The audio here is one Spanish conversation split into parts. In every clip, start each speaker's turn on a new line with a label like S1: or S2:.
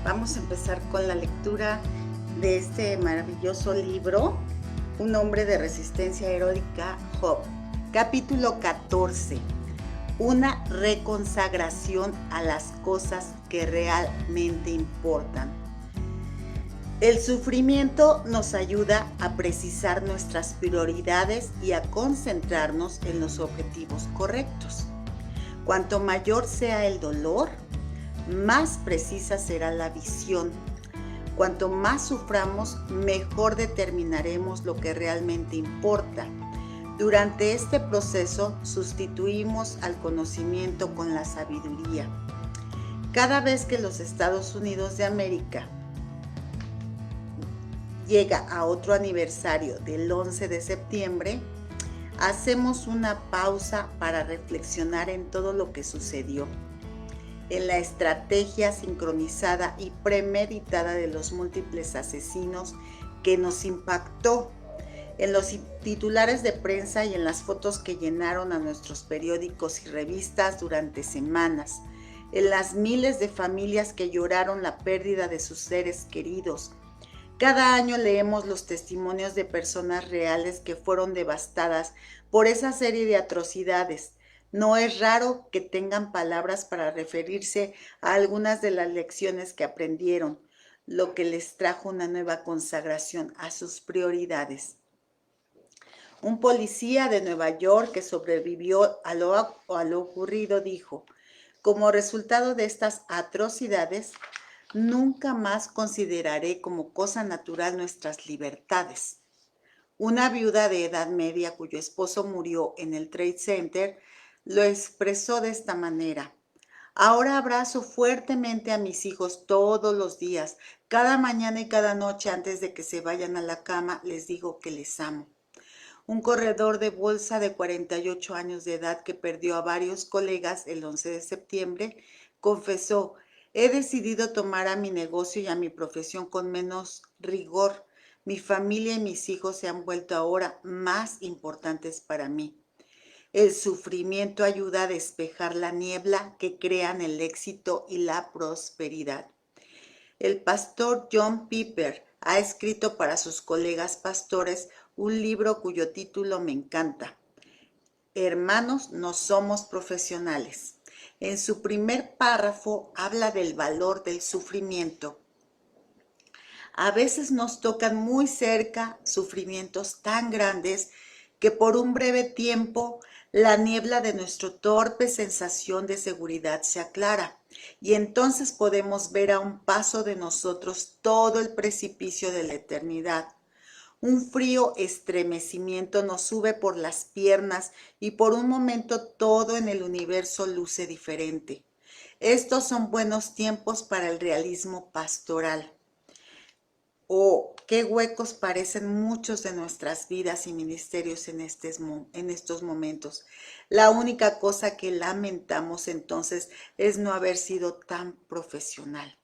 S1: Vamos a empezar con la lectura de este maravilloso libro, Un hombre de resistencia heroica, Job. Capítulo 14. Una reconsagración a las cosas que realmente importan. El sufrimiento nos ayuda a precisar nuestras prioridades y a concentrarnos en los objetivos correctos. Cuanto mayor sea el dolor, más precisa será la visión. Cuanto más suframos, mejor determinaremos lo que realmente importa. Durante este proceso, sustituimos al conocimiento con la sabiduría. Cada vez que los Estados Unidos de América llega a otro aniversario del 11 de septiembre, hacemos una pausa para reflexionar en todo lo que sucedió, en la estrategia sincronizada y premeditada de los múltiples asesinos que nos impactó, en los titulares de prensa y en las fotos que llenaron a nuestros periódicos y revistas durante semanas, en las miles de familias que lloraron la pérdida de sus seres queridos. Cada año leemos los testimonios de personas reales que fueron devastadas por esa serie de atrocidades. No es raro que tengan palabras para referirse a algunas de las lecciones que aprendieron, lo que les trajo una nueva consagración a sus prioridades. Un policía de Nueva York que sobrevivió a lo ocurrido dijo: como resultado de estas atrocidades, nunca más consideraré como cosa natural nuestras libertades. Una viuda de edad media cuyo esposo murió en el Trade Center lo expresó de esta manera: ahora abrazo fuertemente a mis hijos todos los días, cada mañana y cada noche antes de que se vayan a la cama les digo que les amo. Un corredor de bolsa de 48 años de edad que perdió a varios colegas el 11 de septiembre confesó: he decidido tomar a mi negocio y a mi profesión con menos rigor. Mi familia y mis hijos se han vuelto ahora más importantes para mí. El sufrimiento ayuda a despejar la niebla que crean el éxito y la prosperidad. El pastor John Piper ha escrito para sus colegas pastores un libro cuyo título me encanta: Hermanos, no somos profesionales. En su primer párrafo habla del valor del sufrimiento. A veces nos tocan muy cerca sufrimientos tan grandes que por un breve tiempo la niebla de nuestra torpe sensación de seguridad se aclara y entonces podemos ver a un paso de nosotros todo el precipicio de la eternidad. Un frío estremecimiento nos sube por las piernas y por un momento todo en el universo luce diferente. Estos son buenos tiempos para el realismo pastoral. Oh, qué huecos parecen muchos de nuestras vidas y ministerios en estos momentos. La única cosa que lamentamos entonces es no haber sido tan profesional.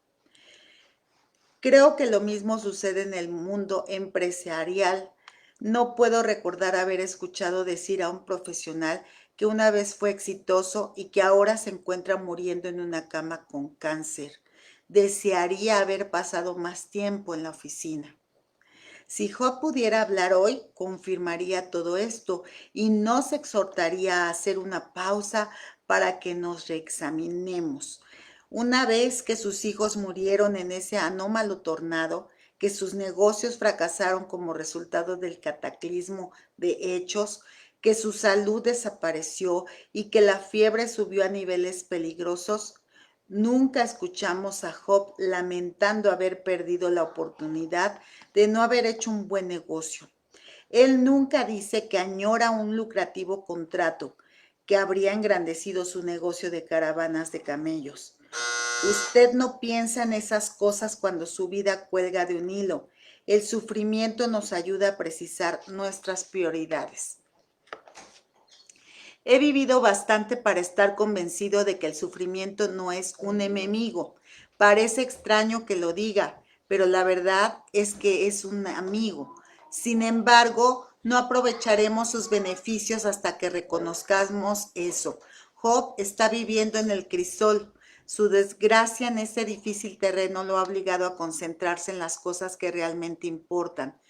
S1: Creo que lo mismo sucede en el mundo empresarial. No puedo recordar haber escuchado decir a un profesional que una vez fue exitoso y que ahora se encuentra muriendo en una cama con cáncer. Desearía haber pasado más tiempo en la oficina. Si Job pudiera hablar hoy, confirmaría todo esto y nos exhortaría a hacer una pausa para que nos reexaminemos. Una vez que sus hijos murieron en ese anómalo tornado, que sus negocios fracasaron como resultado del cataclismo de hechos, que su salud desapareció y que la fiebre subió a niveles peligrosos, nunca escuchamos a Job lamentando haber perdido la oportunidad de no haber hecho un buen negocio. Él nunca dice que añora un lucrativo contrato que habría engrandecido su negocio de caravanas de camellos. Usted no piensa en esas cosas cuando su vida cuelga de un hilo. El sufrimiento nos ayuda a precisar nuestras prioridades. He vivido bastante para estar convencido de que el sufrimiento no es un enemigo. Parece extraño que lo diga, pero la verdad es que es un amigo. Sin embargo, no aprovecharemos sus beneficios hasta que reconozcamos eso. Job está viviendo en el crisol. Su desgracia en ese difícil terreno lo ha obligado a concentrarse en las cosas que realmente importan.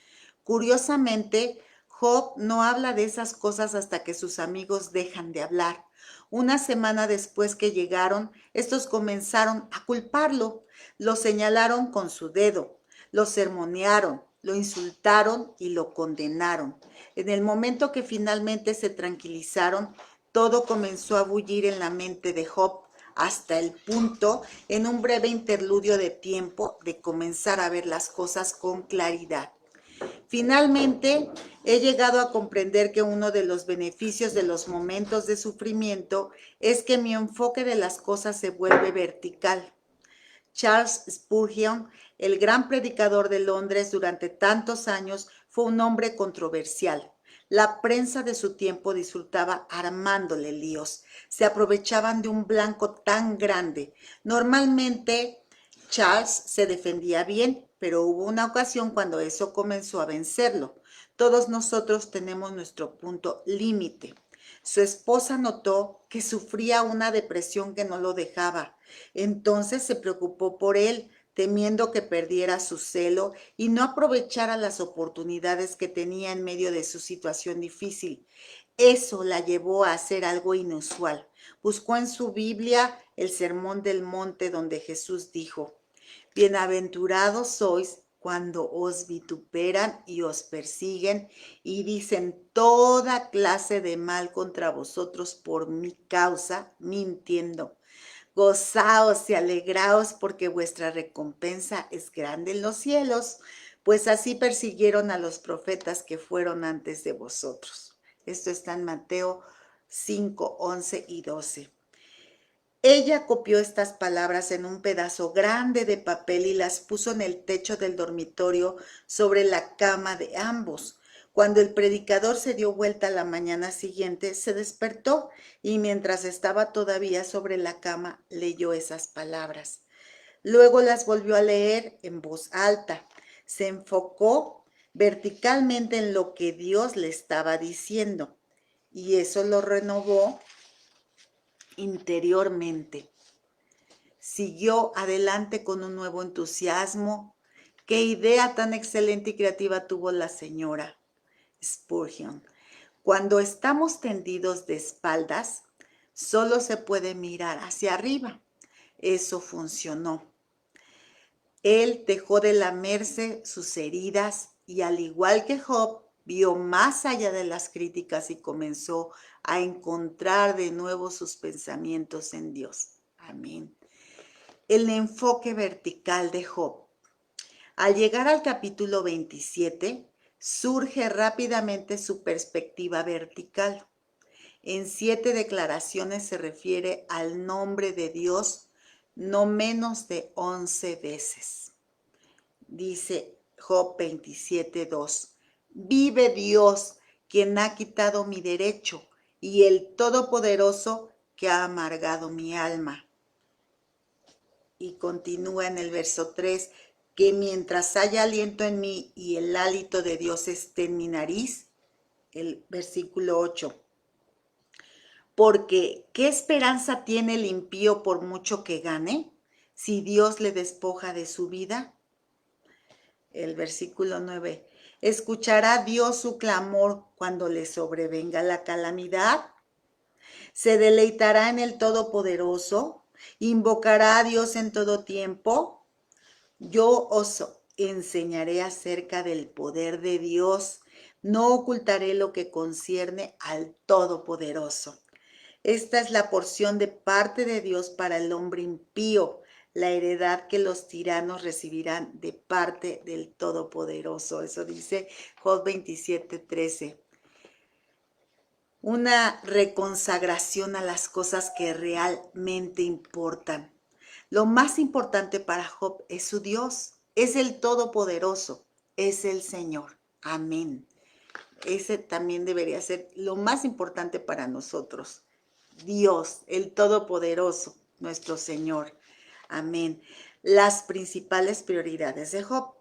S1: Curiosamente, Job no habla de esas cosas hasta que sus amigos dejan de hablar. Una semana después que llegaron, estos comenzaron a culparlo. Lo señalaron con su dedo, lo sermonearon, lo insultaron y lo condenaron. En el momento que finalmente se tranquilizaron, todo comenzó a bullir en la mente de Job, hasta el punto, en un breve interludio de tiempo, de comenzar a ver las cosas con claridad. Finalmente, he llegado a comprender que uno de los beneficios de los momentos de sufrimiento es que mi enfoque de las cosas se vuelve vertical. Charles Spurgeon, el gran predicador de Londres durante tantos años, fue un hombre controversial. La prensa de su tiempo disfrutaba armándole líos. Se aprovechaban de un blanco tan grande. Normalmente Charles se defendía bien, pero hubo una ocasión cuando eso comenzó a vencerlo. Todos nosotros tenemos nuestro punto límite. Su esposa notó que sufría una depresión que no lo dejaba. Entonces se preocupó por él, temiendo que perdiera su celo y no aprovechara las oportunidades que tenía en medio de su situación difícil. Eso la llevó a hacer algo inusual. Buscó en su Biblia el Sermón del Monte donde Jesús dijo: Bienaventurados sois cuando os vituperan y os persiguen y dicen toda clase de mal contra vosotros por mi causa, mintiendo. Gozaos y alegraos porque vuestra recompensa es grande en los cielos, pues así persiguieron a los profetas que fueron antes de vosotros. Esto está en Mateo 5, 11 y 12. Ella copió estas palabras en un pedazo grande de papel y las puso en el techo del dormitorio sobre la cama de ambos. Cuando el predicador se dio vuelta la mañana siguiente, se despertó y mientras estaba todavía sobre la cama, leyó esas palabras. Luego las volvió a leer en voz alta. Se enfocó verticalmente en lo que Dios le estaba diciendo y eso lo renovó interiormente. Siguió adelante con un nuevo entusiasmo. Qué idea tan excelente y creativa tuvo la señora Spurgeon. Cuando estamos tendidos de espaldas, solo se puede mirar hacia arriba. Eso funcionó. Él dejó de lamerse sus heridas y, al igual que Job, vio más allá de las críticas y comenzó a encontrar de nuevo sus pensamientos en Dios. Amén. El enfoque vertical de Job. Al llegar al capítulo 27, surge rápidamente su perspectiva vertical. En 7 declaraciones se refiere al nombre de Dios no menos de 11 veces. Dice Job 27:2, vive Dios, quien ha quitado mi derecho, y el Todopoderoso que ha amargado mi alma. Y continúa en el verso 3, que mientras haya aliento en mí y el hálito de Dios esté en mi nariz. El versículo 8, porque ¿qué esperanza tiene el impío por mucho que gane, si Dios le despoja de su vida? El versículo 9, ¿escuchará Dios su clamor cuando le sobrevenga la calamidad? ¿Se deleitará en el Todopoderoso? ¿Invocará a Dios en todo tiempo? Yo os enseñaré acerca del poder de Dios. No ocultaré lo que concierne al Todopoderoso. Esta es la porción de parte de Dios para el hombre impío, la heredad que los tiranos recibirán de parte del Todopoderoso. Eso dice Job 27:13. Una reconsagración a las cosas que realmente importan. Lo más importante para Job es su Dios, es el Todopoderoso, es el Señor. Amén. Ese también debería ser lo más importante para nosotros. Dios, el Todopoderoso, nuestro Señor. Amén. Las principales prioridades de Job.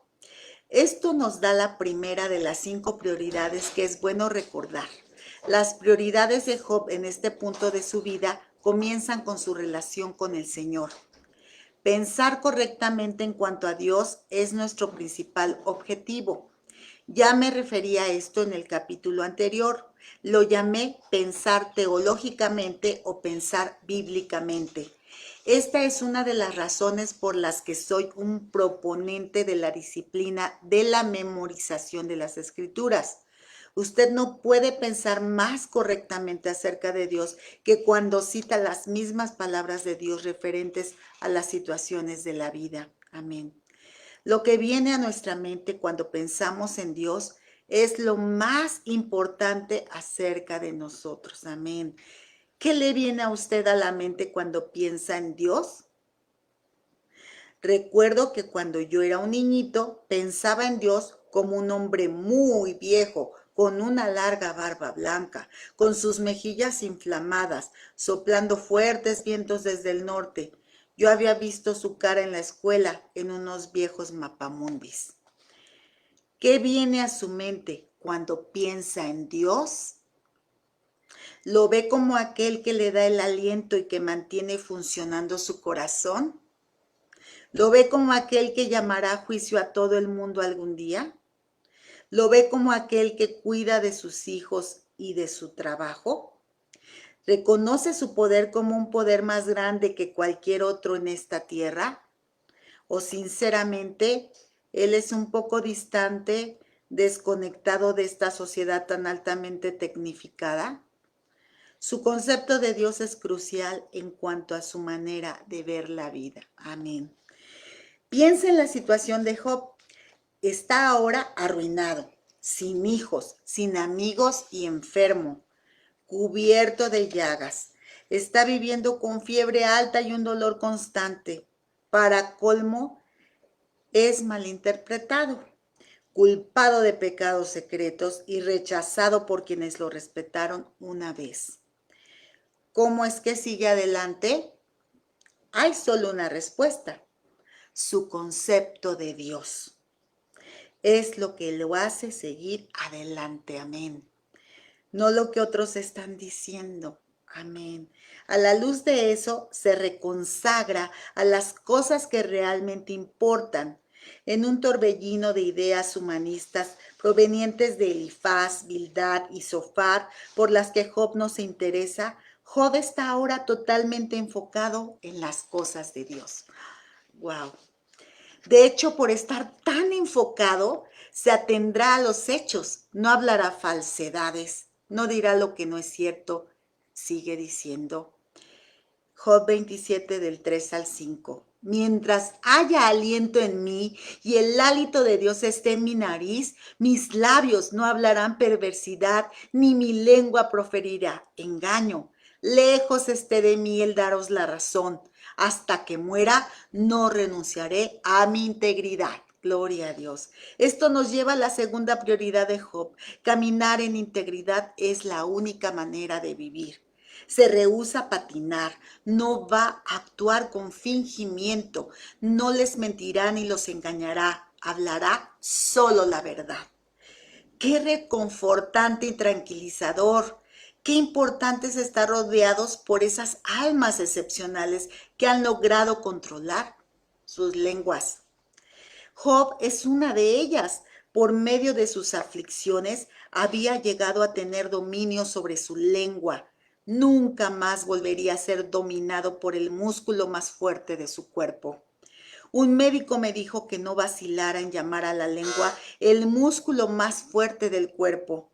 S1: Esto nos da la primera de las 5 prioridades que es bueno recordar. Las prioridades de Job en este punto de su vida comienzan con su relación con el Señor. Pensar correctamente en cuanto a Dios es nuestro principal objetivo. Ya me refería a esto en el capítulo anterior. Lo llamé pensar teológicamente o pensar bíblicamente. Esta es una de las razones por las que soy un proponente de la disciplina de la memorización de las Escrituras. Usted no puede pensar más correctamente acerca de Dios que cuando cita las mismas palabras de Dios referentes a las situaciones de la vida. Amén. Lo que viene a nuestra mente cuando pensamos en Dios es lo más importante acerca de nosotros. Amén. ¿Qué le viene a usted a la mente cuando piensa en Dios? Recuerdo que cuando yo era un niñito pensaba en Dios como un hombre muy viejo, con una larga barba blanca, con sus mejillas inflamadas, soplando fuertes vientos desde el norte. Yo había visto su cara en la escuela en unos viejos mapamundis. ¿Qué viene a su mente cuando piensa en Dios? ¿Lo ve como aquel que le da el aliento y que mantiene funcionando su corazón? ¿Lo ve como aquel que llamará a juicio a todo el mundo algún día? ¿Lo ve como aquel que cuida de sus hijos y de su trabajo? ¿Reconoce su poder como un poder más grande que cualquier otro en esta tierra? ¿O sinceramente él es un poco distante, desconectado de esta sociedad tan altamente tecnificada? Su concepto de Dios es crucial en cuanto a su manera de ver la vida. Amén. Piensa en la situación de Job. Está ahora arruinado, sin hijos, sin amigos y enfermo, cubierto de llagas. Está viviendo con fiebre alta y un dolor constante. Para colmo, es malinterpretado, culpado de pecados secretos y rechazado por quienes lo respetaron una vez. ¿Cómo es que sigue adelante? Hay solo una respuesta: su concepto de Dios. Es lo que lo hace seguir adelante. Amén. No lo que otros están diciendo. Amén. A la luz de eso se reconsagra a las cosas que realmente importan. En un torbellino de ideas humanistas provenientes de Elifaz, Bildad y Sofar, por las que Job no se interesa, Job está ahora totalmente enfocado en las cosas de Dios. Wow. De hecho, por estar tan enfocado, se atendrá a los hechos, no hablará falsedades, no dirá lo que no es cierto, sigue diciendo. Job 27 del 3 al 5. Mientras haya aliento en mí y el hálito de Dios esté en mi nariz, mis labios no hablarán perversidad, ni mi lengua proferirá engaño. Lejos esté de mí el daros la razón. Hasta que muera, no renunciaré a mi integridad. Gloria a Dios. Esto nos lleva a la segunda prioridad de Job. Caminar en integridad es la única manera de vivir. Se rehúsa a patinar, no va a actuar con fingimiento, no les mentirá ni los engañará, hablará solo la verdad. Qué reconfortante y tranquilizador. Qué importante es estar rodeados por esas almas excepcionales que han logrado controlar sus lenguas. Job es una de ellas. Por medio de sus aflicciones había llegado a tener dominio sobre su lengua. Nunca más volvería a ser dominado por el músculo más fuerte de su cuerpo. Un médico me dijo que no vacilara en llamar a la lengua el músculo más fuerte del cuerpo.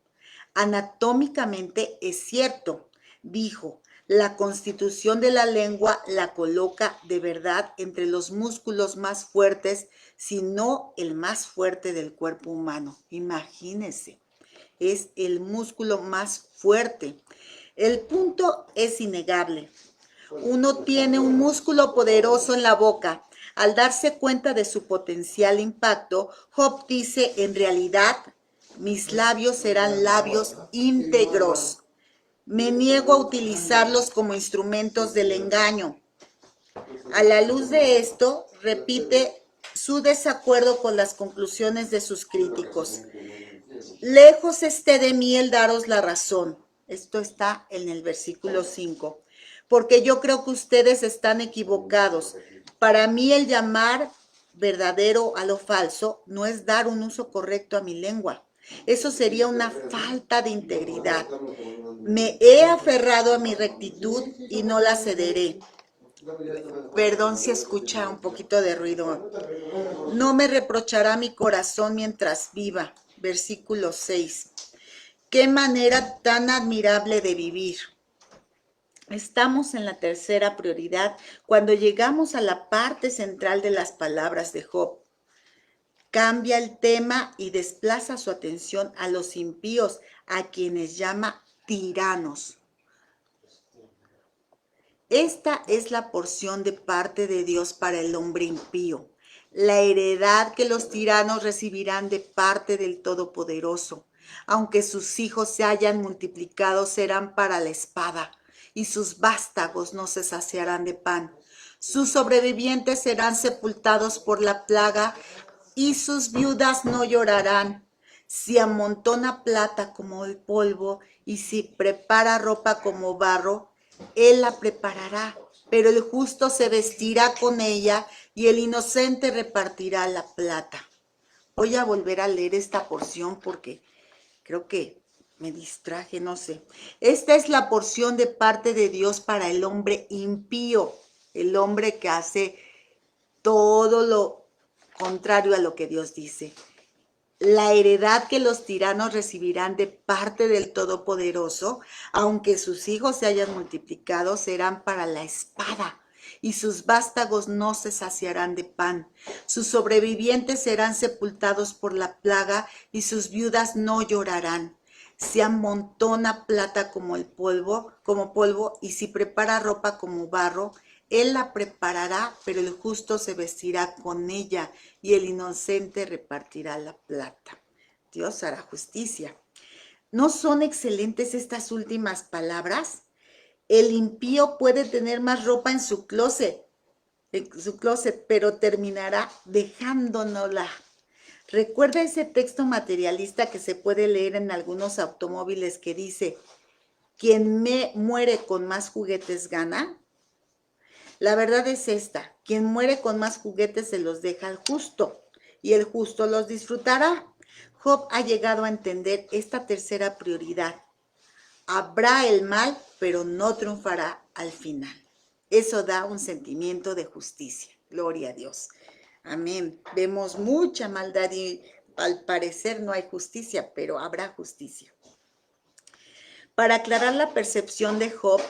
S1: Anatómicamente es cierto, dijo, la constitución de la lengua la coloca de verdad entre los músculos más fuertes, si no el más fuerte del cuerpo humano. Imagínense, es el músculo más fuerte. El punto es innegable. Uno tiene un músculo poderoso en la boca. Al darse cuenta de su potencial impacto, Job dice, en realidad, mis labios serán labios íntegros. Me niego a utilizarlos como instrumentos del engaño. A la luz de esto, repite su desacuerdo con las conclusiones de sus críticos. Lejos esté de mí el daros la razón. Esto está en el versículo 5. Porque yo creo que ustedes están equivocados. Para mí el llamar verdadero a lo falso no es dar un uso correcto a mi lengua. Eso sería una falta de integridad. Me he aferrado a mi rectitud y no la cederé. Perdón si escucha un poquito de ruido. No me reprochará mi corazón mientras viva. Versículo 6. Qué manera tan admirable de vivir. Estamos en la tercera prioridad cuando llegamos a la parte central de las palabras de Job. Cambia el tema y desplaza su atención a los impíos, a quienes llama tiranos. Esta es la porción de parte de Dios para el hombre impío, la heredad que los tiranos recibirán de parte del Todopoderoso. Aunque sus hijos se hayan multiplicado, serán para la espada, y sus vástagos no se saciarán de pan. Sus sobrevivientes serán sepultados por la plaga, y sus viudas no llorarán. Si amontona plata como el polvo, y si prepara ropa como barro, él la preparará, pero el justo se vestirá con ella y el inocente repartirá la plata. Voy a volver a leer esta porción porque creo que me distraje, no sé. Esta es la porción de parte de Dios para el hombre impío, el hombre que hace todo lo contrario a lo que Dios dice. La heredad que los tiranos recibirán de parte del Todopoderoso, aunque sus hijos se hayan multiplicado, serán para la espada, y sus vástagos no se saciarán de pan. Sus sobrevivientes serán sepultados por la plaga, y sus viudas no llorarán. Si amontona plata como polvo, y si prepara ropa como barro, él la preparará, pero el justo se vestirá con ella y el inocente repartirá la plata. Dios hará justicia. ¿No son excelentes estas últimas palabras? El impío puede tener más ropa en su closet, pero terminará dejándonosla. Recuerda ese texto materialista que se puede leer en algunos automóviles que dice, quien muere con más juguetes gana. La verdad es esta, quien muere con más juguetes se los deja al justo, y el justo los disfrutará. Job ha llegado a entender esta tercera prioridad. Habrá el mal, pero no triunfará al final. Eso da un sentimiento de justicia. Gloria a Dios. Amén. Vemos mucha maldad y al parecer no hay justicia, pero habrá justicia. Para aclarar la percepción de Job,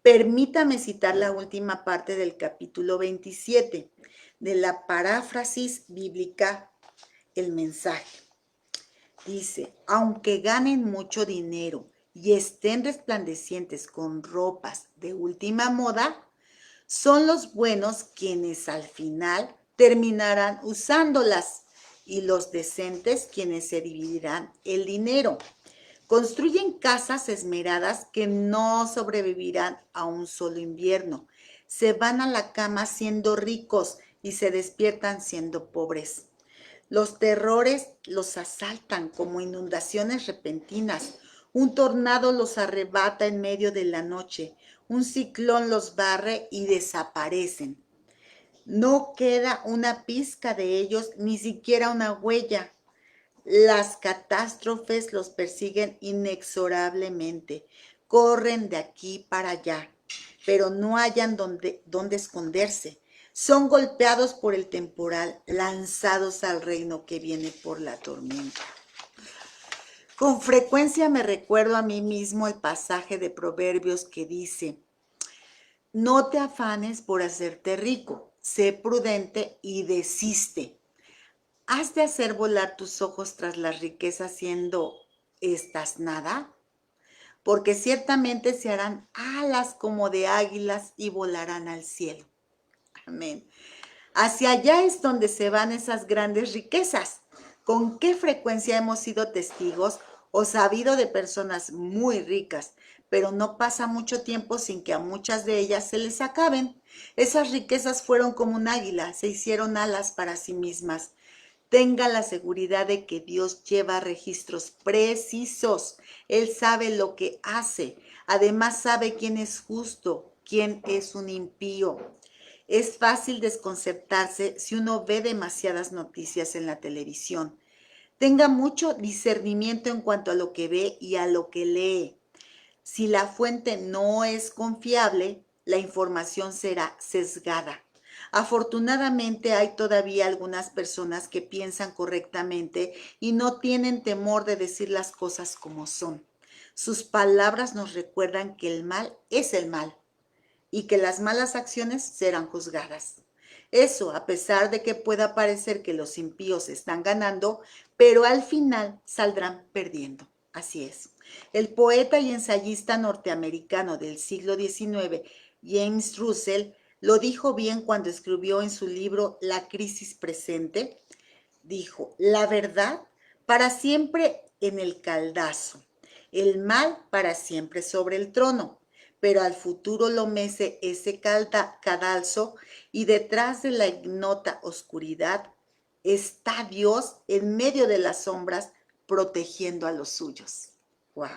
S1: permítame citar la última parte del capítulo 27 de la paráfrasis bíblica, el mensaje. Dice, aunque ganen mucho dinero y estén resplandecientes con ropas de última moda, son los buenos quienes al final terminarán usándolas y los decentes quienes se dividirán el dinero. Construyen casas esmeradas que no sobrevivirán a un solo invierno. Se van a la cama siendo ricos y se despiertan siendo pobres. Los terrores los asaltan como inundaciones repentinas. Un tornado los arrebata en medio de la noche. Un ciclón los barre y desaparecen. No queda una pizca de ellos, ni siquiera una huella. Las catástrofes los persiguen inexorablemente. Corren de aquí para allá, pero no hallan dónde esconderse. Son golpeados por el temporal, lanzados al reino que viene por la tormenta. Con frecuencia me recuerdo a mí mismo el pasaje de Proverbios que dice, no te afanes por hacerte rico, sé prudente y desiste. ¿Has de hacer volar tus ojos tras las riquezas siendo estas nada? Porque ciertamente se harán alas como de águilas y volarán al cielo. Amén. Hacia allá es donde se van esas grandes riquezas. ¿Con qué frecuencia hemos sido testigos o sabido de personas muy ricas, pero no pasa mucho tiempo sin que a muchas de ellas se les acaben? Esas riquezas fueron como un águila, se hicieron alas para sí mismas. Tenga la seguridad de que Dios lleva registros precisos. Él sabe lo que hace. Además sabe quién es justo, quién es un impío. Es fácil desconcertarse si uno ve demasiadas noticias en la televisión. Tenga mucho discernimiento en cuanto a lo que ve y a lo que lee. Si la fuente no es confiable, la información será sesgada. Afortunadamente hay todavía algunas personas que piensan correctamente y no tienen temor de decir las cosas como son. Sus palabras nos recuerdan que el mal es el mal y que las malas acciones serán juzgadas. Eso a pesar de que pueda parecer que los impíos están ganando, pero al final saldrán perdiendo. Así es. El poeta y ensayista norteamericano del siglo XIX, James Russell, lo dijo bien cuando escribió en su libro La crisis presente. Dijo, la verdad para siempre en el caldazo, el mal para siempre sobre el trono, pero al futuro lo mece ese cadalso y detrás de la ignota oscuridad está Dios en medio de las sombras protegiendo a los suyos. ¡Wow!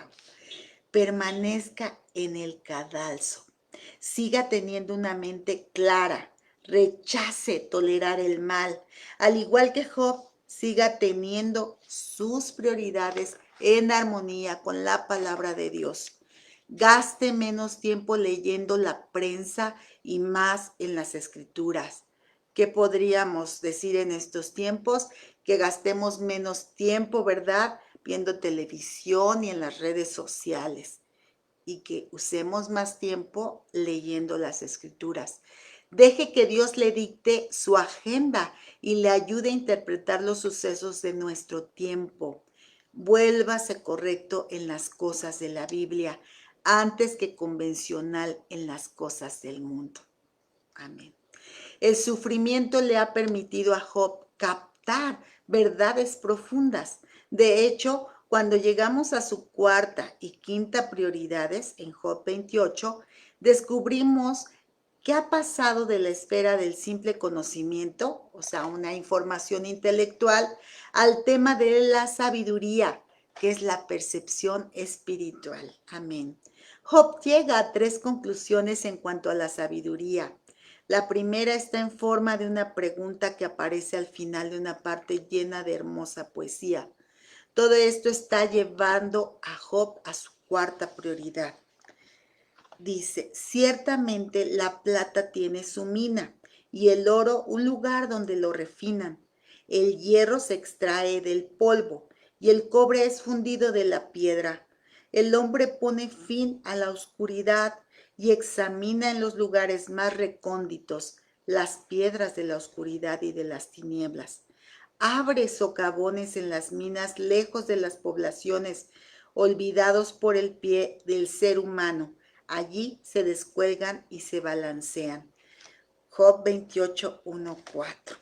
S1: Permanezca en el cadalso, siga teniendo una mente clara, rechace tolerar el mal, al igual que Job, siga teniendo sus prioridades en armonía con la palabra de Dios. Gaste menos tiempo leyendo la prensa y más en las escrituras. ¿Qué podríamos decir en estos tiempos? Que gastemos menos tiempo, ¿verdad? Viendo televisión y en las redes sociales y que usemos más tiempo leyendo las escrituras. Deje que Dios le dicte su agenda y le ayude a interpretar los sucesos de nuestro tiempo. Vuélvase correcto en las cosas de la Biblia antes que convencional en las cosas del mundo. Amén. El sufrimiento le ha permitido a Job captar verdades profundas. De hecho, cuando llegamos a su cuarta y quinta prioridades en Job 28, descubrimos qué ha pasado de la esfera del simple conocimiento, o sea, una información intelectual, al tema de la sabiduría, que es la percepción espiritual. Amén. Job llega a 3 conclusiones en cuanto a la sabiduría. La primera está en forma de una pregunta que aparece al final de una parte llena de hermosa poesía. Todo esto está llevando a Job a su cuarta prioridad. Dice, ciertamente la plata tiene su mina y el oro un lugar donde lo refinan. El hierro se extrae del polvo y el cobre es fundido de la piedra. El hombre pone fin a la oscuridad y examina en los lugares más recónditos las piedras de la oscuridad y de las tinieblas. Abre socavones en las minas lejos de las poblaciones, olvidados por el pie del ser humano. Allí se descuelgan y se balancean. Job 28, 1, 4.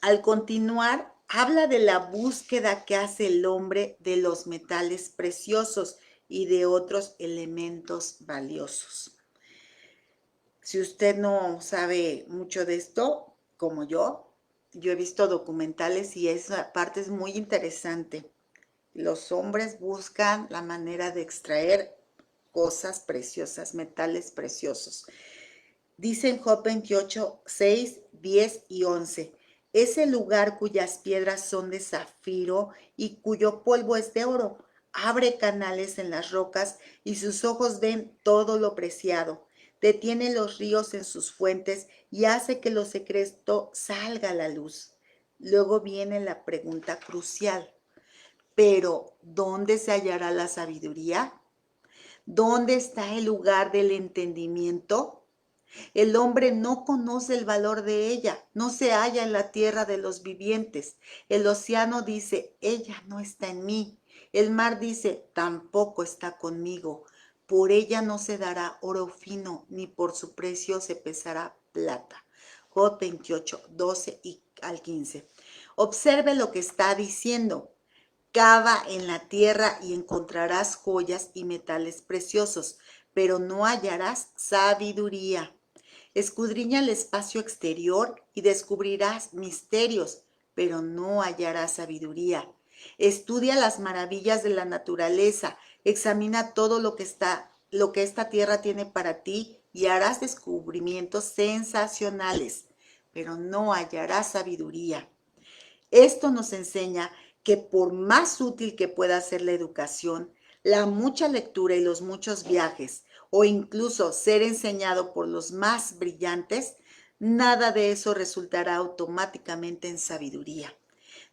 S1: Al continuar, habla de la búsqueda que hace el hombre de los metales preciosos y de otros elementos valiosos. Si usted no sabe mucho de esto, como yo he visto documentales y esa parte es muy interesante. Los hombres buscan la manera de extraer cosas preciosas, metales preciosos. Dice en Job 28, 6, 10 y 11. Ese lugar cuyas piedras son de zafiro y cuyo polvo es de oro, abre canales en las rocas y sus ojos ven todo lo preciado. Detiene los ríos en sus fuentes y hace que lo secreto salga a la luz. Luego viene la pregunta crucial. Pero, ¿dónde se hallará la sabiduría? ¿Dónde está el lugar del entendimiento? El hombre no conoce el valor de ella, no se halla en la tierra de los vivientes. El océano dice, ella no está en mí. El mar dice, tampoco está conmigo. Por ella no se dará oro fino, ni por su precio se pesará plata. Job 28, 12 y al 15. Observe lo que está diciendo. Cava en la tierra y encontrarás joyas y metales preciosos, pero no hallarás sabiduría. Escudriña el espacio exterior y descubrirás misterios, pero no hallarás sabiduría. Estudia las maravillas de la naturaleza, examina todo lo que esta tierra tiene para ti y harás descubrimientos sensacionales, pero no hallarás sabiduría. Esto nos enseña que por más útil que pueda ser la educación, la mucha lectura y los muchos viajes, o incluso ser enseñado por los más brillantes, nada de eso resultará automáticamente en sabiduría.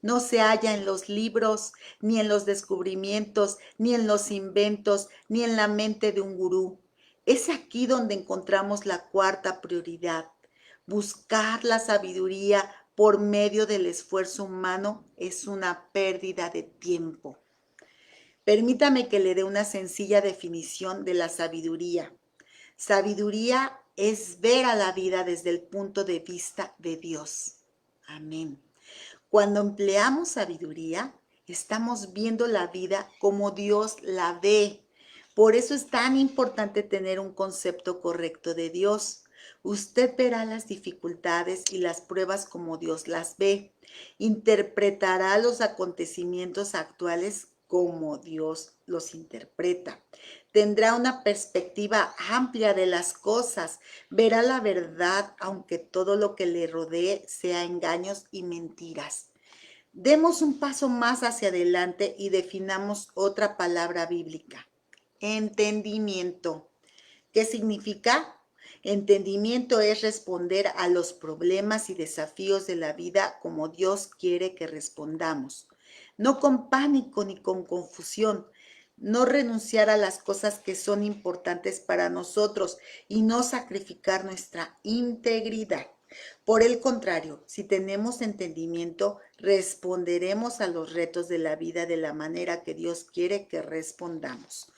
S1: No se halla en los libros, ni en los descubrimientos, ni en los inventos, ni en la mente de un gurú. Es aquí donde encontramos la cuarta prioridad. Buscar la sabiduría por medio del esfuerzo humano es una pérdida de tiempo. Permítame que le dé una sencilla definición de la sabiduría. Sabiduría es ver a la vida desde el punto de vista de Dios. Amén. Cuando empleamos sabiduría, estamos viendo la vida como Dios la ve. Por eso es tan importante tener un concepto correcto de Dios. Usted verá las dificultades y las pruebas como Dios las ve. Interpretará los acontecimientos actuales como Dios los interpreta. Tendrá una perspectiva amplia de las cosas. Verá la verdad, aunque todo lo que le rodee sea engaños y mentiras. Demos un paso más hacia adelante y definamos otra palabra bíblica. Entendimiento. ¿Qué significa? Entendimiento es responder a los problemas y desafíos de la vida como Dios quiere que respondamos. No con pánico ni con confusión. No renunciar a las cosas que son importantes para nosotros y no sacrificar nuestra integridad. Por el contrario, si tenemos entendimiento, responderemos a los retos de la vida de la manera que Dios quiere que respondamos.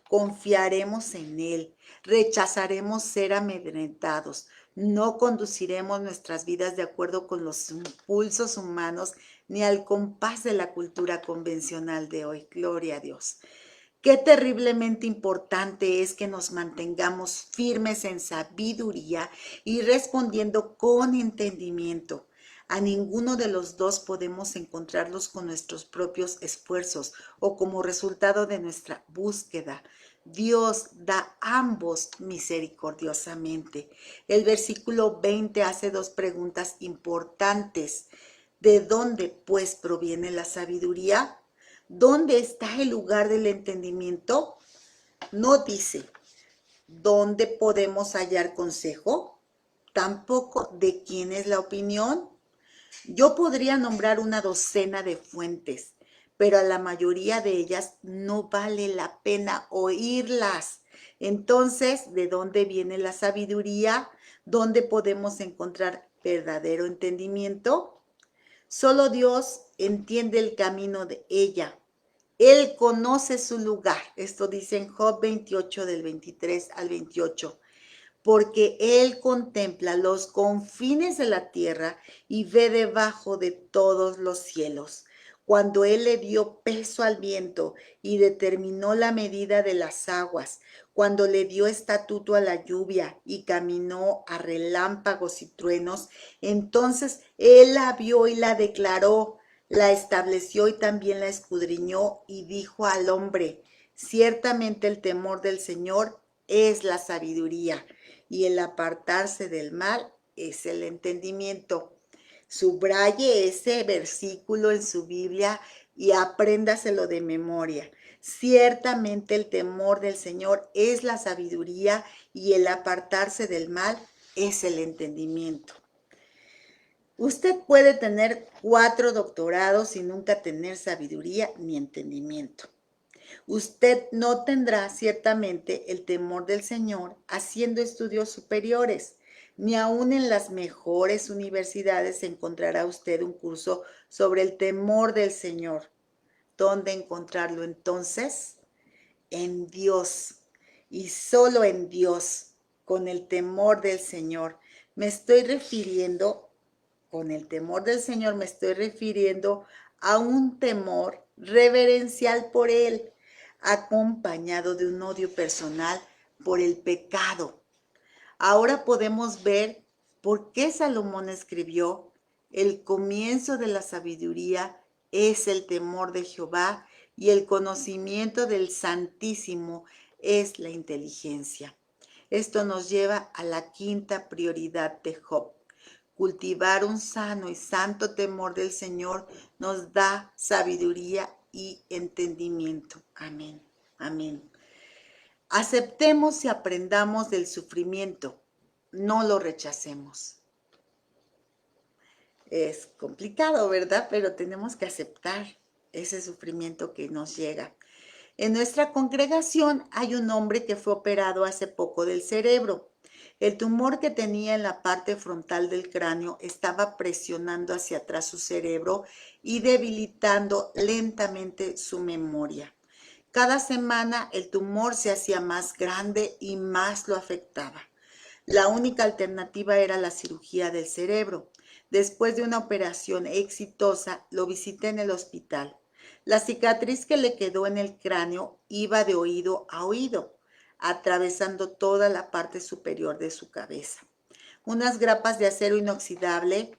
S1: Confiaremos en Él, rechazaremos ser amedrentados, no conduciremos nuestras vidas de acuerdo con los impulsos humanos ni al compás de la cultura convencional de hoy. Gloria a Dios. Qué terriblemente importante es que nos mantengamos firmes en sabiduría y respondiendo con entendimiento. A ninguno de los dos podemos encontrarlos con nuestros propios esfuerzos o como resultado de nuestra búsqueda. Dios da ambos misericordiosamente. El versículo 20 hace dos preguntas importantes. ¿De dónde, pues, proviene la sabiduría? ¿Dónde está el lugar del entendimiento? No dice, ¿dónde podemos hallar consejo? Tampoco, ¿de quién es la opinión? Yo podría nombrar una docena de fuentes, pero a la mayoría de ellas no vale la pena oírlas. Entonces, ¿de dónde viene la sabiduría? ¿Dónde podemos encontrar verdadero entendimiento? Solo Dios entiende el camino de ella. Él conoce su lugar. Esto dice en Job 28 del 23 al 28. Porque Él contempla los confines de la tierra y ve debajo de todos los cielos. Cuando Él le dio peso al viento y determinó la medida de las aguas, cuando le dio estatuto a la lluvia y caminó a relámpagos y truenos, entonces Él la vio y la declaró, la estableció y también la escudriñó y dijo al hombre, ciertamente el temor del Señor es la sabiduría y el apartarse del mal es el entendimiento. Subraye ese versículo en su Biblia y apréndaselo de memoria. Ciertamente el temor del Señor es la sabiduría y el apartarse del mal es el entendimiento. Usted puede tener 4 doctorados y nunca tener sabiduría ni entendimiento. Usted no tendrá ciertamente el temor del Señor haciendo estudios superiores, ni aun en las mejores universidades encontrará usted un curso sobre el temor del Señor. ¿Dónde encontrarlo entonces? En Dios y solo en Dios, con el temor del Señor. Me estoy refiriendo, con el temor del Señor me estoy refiriendo a un temor reverencial por Él, acompañado de un odio personal por el pecado. Ahora podemos ver por qué Salomón escribió, el comienzo de la sabiduría es el temor de Jehová y el conocimiento del Santísimo es la inteligencia. Esto nos lleva a la quinta prioridad de Job. Cultivar un sano y santo temor del Señor nos da sabiduría y entendimiento. Amén. Amén. Aceptemos y aprendamos del sufrimiento. No lo rechacemos. Es complicado, ¿verdad? Pero tenemos que aceptar ese sufrimiento que nos llega. En nuestra congregación hay un hombre que fue operado hace poco del cerebro. El tumor que tenía en la parte frontal del cráneo estaba presionando hacia atrás su cerebro y debilitando lentamente su memoria. Cada semana el tumor se hacía más grande y más lo afectaba. La única alternativa era la cirugía del cerebro. Después de una operación exitosa, lo visité en el hospital. La cicatriz que le quedó en el cráneo iba de oído a oído, atravesando toda la parte superior de su cabeza. Unas grapas de acero inoxidable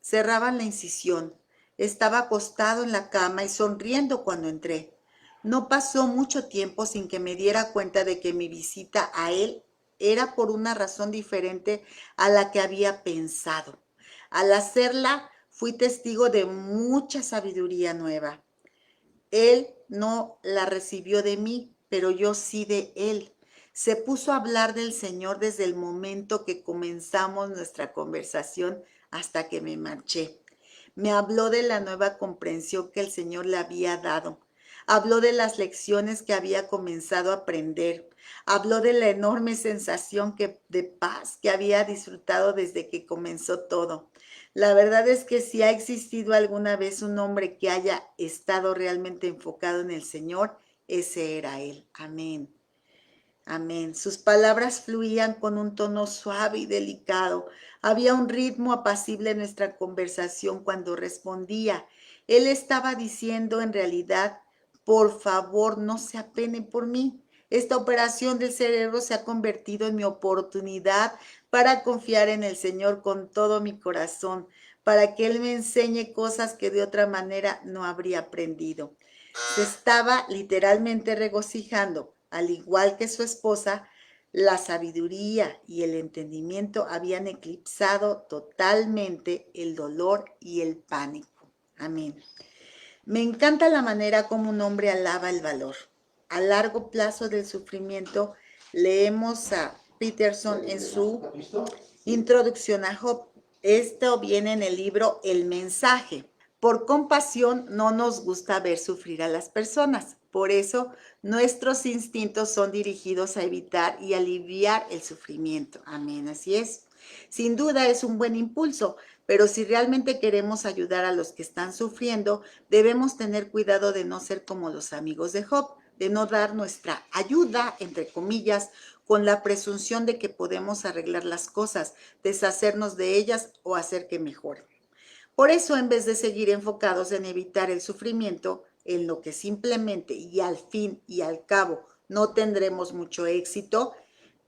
S1: cerraban la incisión. Estaba acostado en la cama y sonriendo cuando entré. No pasó mucho tiempo sin que me diera cuenta de que mi visita a él era por una razón diferente a la que había pensado. Al hacerla, fui testigo de mucha sabiduría nueva. Él no la recibió de mí, pero yo sí de él. Se puso a hablar del Señor desde el momento que comenzamos nuestra conversación hasta que me marché. Me habló de la nueva comprensión que el Señor le había dado. Habló de las lecciones que había comenzado a aprender. Habló de la enorme sensación de paz que había disfrutado desde que comenzó todo. La verdad es que si ha existido alguna vez un hombre que haya estado realmente enfocado en el Señor, ese era él. Amén. Amén. Sus palabras fluían con un tono suave y delicado. Había un ritmo apacible en nuestra conversación cuando respondía. Él estaba diciendo en realidad, por favor, no se apene por mí. Esta operación del cerebro se ha convertido en mi oportunidad para confiar en el Señor con todo mi corazón, para que Él me enseñe cosas que de otra manera no habría aprendido. Se estaba literalmente regocijando, al igual que su esposa. La sabiduría y el entendimiento habían eclipsado totalmente el dolor y el pánico. Amén. Me encanta la manera como un hombre alaba el valor. A largo plazo del sufrimiento, leemos a Peterson en su introducción a Job. Esto viene en el libro El Mensaje. Por compasión no nos gusta ver sufrir a las personas. Por eso nuestros instintos son dirigidos a evitar y aliviar el sufrimiento. Amén, así es. Sin duda es un buen impulso, pero si realmente queremos ayudar a los que están sufriendo, debemos tener cuidado de no ser como los amigos de Job, de no dar nuestra ayuda, entre comillas, con la presunción de que podemos arreglar las cosas, deshacernos de ellas o hacer que mejoren. Por eso, en vez de seguir enfocados en evitar el sufrimiento, en lo que simplemente y al fin y al cabo no tendremos mucho éxito,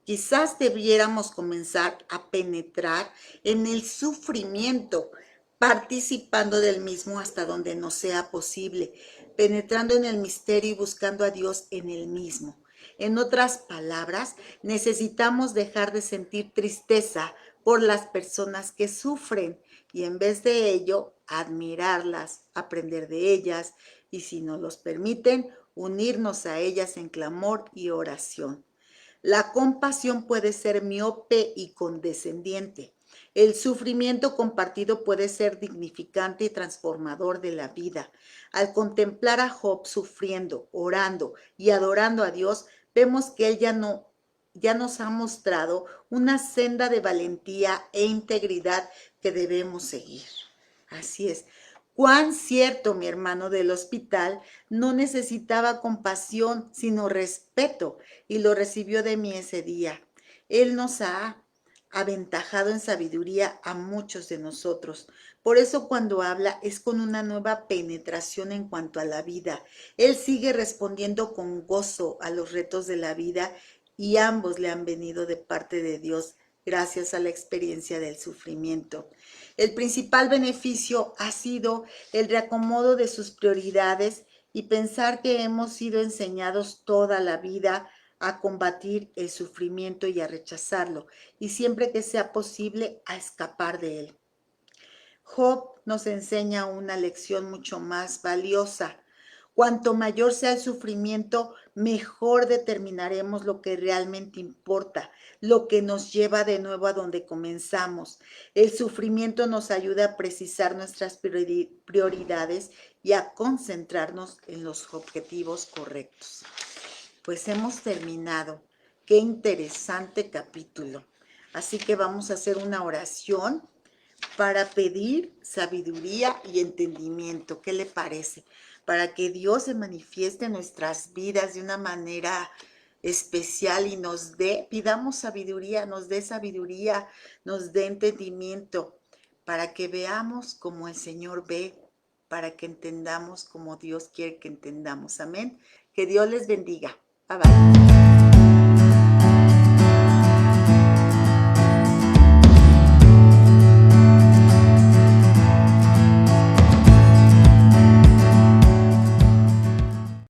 S1: quizás debiéramos comenzar a penetrar en el sufrimiento, participando del mismo hasta donde nos sea posible, penetrando en el misterio y buscando a Dios en el mismo. En otras palabras, necesitamos dejar de sentir tristeza por las personas que sufren y en vez de ello, admirarlas, aprender de ellas y, si nos los permiten, unirnos a ellas en clamor y oración. La compasión puede ser miope y condescendiente. El sufrimiento compartido puede ser dignificante y transformador de la vida. Al contemplar a Job sufriendo, orando y adorando a Dios, vemos que él ya nos ha mostrado una senda de valentía e integridad que debemos seguir. Así es. Cuán cierto, mi hermano del hospital no necesitaba compasión, sino respeto, y lo recibió de mí ese día. Él nos ha aventajado en sabiduría a muchos de nosotros. Por eso cuando habla es con una nueva penetración en cuanto a la vida. Él sigue respondiendo con gozo a los retos de la vida y ambos le han venido de parte de Dios gracias a la experiencia del sufrimiento. El principal beneficio ha sido el reacomodo de sus prioridades y pensar que hemos sido enseñados toda la vida a combatir el sufrimiento y a rechazarlo, y siempre que sea posible, a escapar de él. Job nos enseña una lección mucho más valiosa. Cuanto mayor sea el sufrimiento, mejor determinaremos lo que realmente importa, lo que nos lleva de nuevo a donde comenzamos. El sufrimiento nos ayuda a precisar nuestras prioridades y a concentrarnos en los objetivos correctos. Pues hemos terminado. Qué interesante capítulo. Así que vamos a hacer una oración para pedir sabiduría y entendimiento. ¿Qué le parece? Para que Dios se manifieste en nuestras vidas de una manera especial y nos dé, pidamos sabiduría, nos dé entendimiento, para que veamos como el Señor ve, para que entendamos como Dios quiere que entendamos. Amén. Que Dios les bendiga. Bye bye.